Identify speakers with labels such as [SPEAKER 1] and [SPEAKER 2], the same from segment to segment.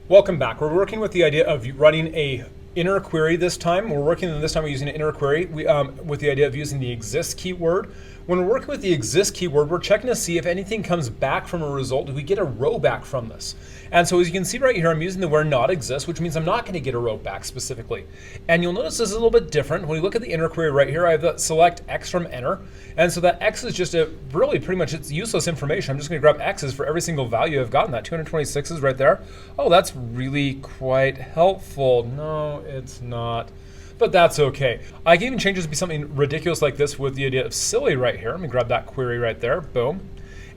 [SPEAKER 1] Welcome back. We're working with the idea of running a inner query this time. We're using an inner query with the idea of using the exists keyword. When we're working with the exists keyword, we're checking to see if anything comes back from a result. Do we get a row back from this? And so as you can see right here, I'm using the where not exists, which means I'm not going to get a row back specifically. And you'll notice this is a little bit different. When you look at the inner query right here, I have that select X from enter. And so that X is just pretty much it's useless information. I'm just going to grab X's for every single value I've gotten. That 226 is right there. Oh, that's really quite helpful. No, it's not. But that's okay. I can even change this to be something ridiculous like this with the idea of silly right here. Let me grab that query right there. Boom.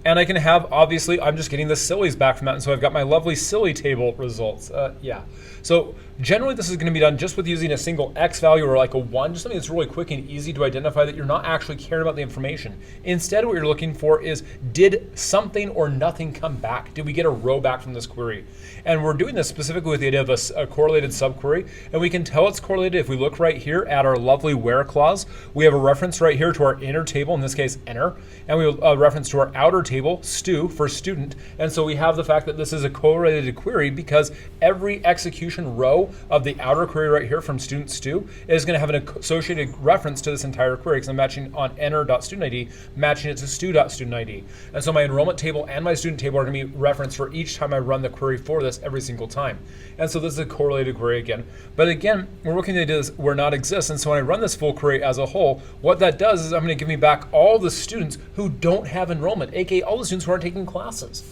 [SPEAKER 1] And I can have, obviously, I'm just getting the sillies back from that. And so I've got my lovely silly table results. Yeah. So generally, this is going to be done just with using a single X value or like a 1, just something that's really quick and easy to identify that you're not actually caring about the information. Instead, what you're looking for is, did something or nothing come back? Did we get a row back from this query? And we're doing this specifically with the idea of a correlated subquery. And we can tell it's correlated if we look right here at our lovely where clause. We have a reference right here to our inner table, in this case, enter. And we have a reference to our outer table, stu, for student. And so we have the fact that this is a correlated query because every execution row of the outer query right here from student stu is going to have an associated reference to this entire query because I'm matching on enter.studentID, matching it to stu.studentID. And so my enrollment table and my student table are going to be referenced for each time I run the query for this every single time. And so this is a correlated query again. But again, we're looking at this where not exists. And so when I run this full query as a whole, what that does is I'm going to give me back all the students who don't have enrollment, aka all the students who aren't taking classes.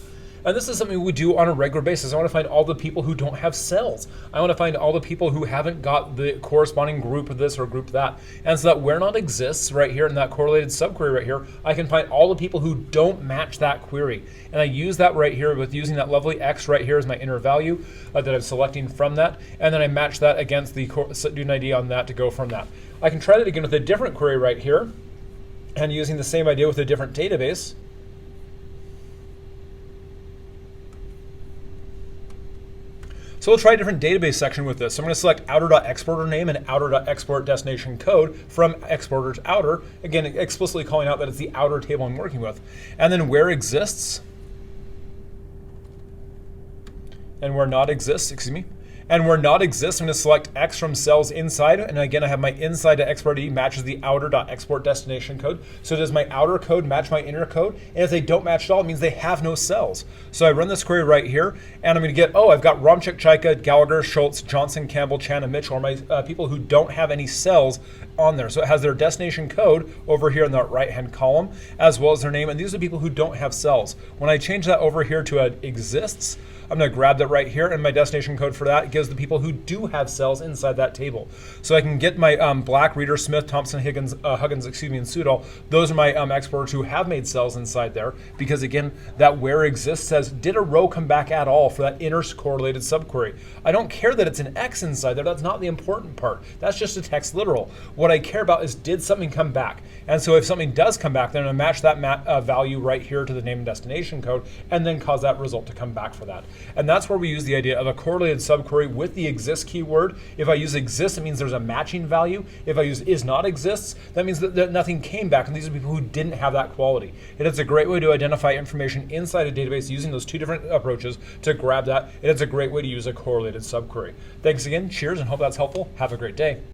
[SPEAKER 1] And this is something we do on a regular basis. I want to find all the people who don't have cells. I want to find all the people who haven't got the corresponding group of this or group of that. And so that where not exists right here in that correlated subquery right here, I can find all the people who don't match that query. And I use that right here with using that lovely X right here as my inner value that I'm selecting from that. And then I match that against the student ID on that to go from that. I can try that again with a different query right here and using the same idea with a different database. So we'll try a different database section with this. So I'm going to select outer.exporter name and outer.export destination code from exporter to outer, again, explicitly calling out that it's the outer table I'm working with. And then where exists, and where not exists, excuse me. And where not exists, I'm going to select X from cells inside. And again, I have my inside to export ID matches the outer.export destination code. So does my outer code match my inner code? And if they don't match at all, it means they have no cells. So I run this query right here, and I'm going to get, oh, I've got Romchik, Chaika, Gallagher, Schultz, Johnson, Campbell, Chan, and Mitchell are my people who don't have any cells on there. So it has their destination code over here in the right-hand column, as well as their name. And these are the people who don't have cells. When I change that over here to exists, I'm going to grab that right here, and my destination code for that gives the people who do have cells inside that table. So I can get my Black, Reader, Smith, Thompson, Huggins, and Sudol. Those are my exporters who have made cells inside there, because again, that where exists says, did a row come back at all for that inner correlated subquery? I don't care that it's an X inside there. That's not the important part. That's just a text literal. What I care about is, did something come back? And so if something does come back, then I'm going to match that value right here to the name and destination code, and then cause that result to come back for that. And that's where we use the idea of a correlated subquery with the exists keyword. If I use exists, it means there's a matching value. If I use is not exists, that means that nothing came back. And these are people who didn't have that quality. And it's a great way to identify information inside a database using those two different approaches to grab that. And it's a great way to use a correlated subquery. Thanks again. Cheers, and hope that's helpful. Have a great day.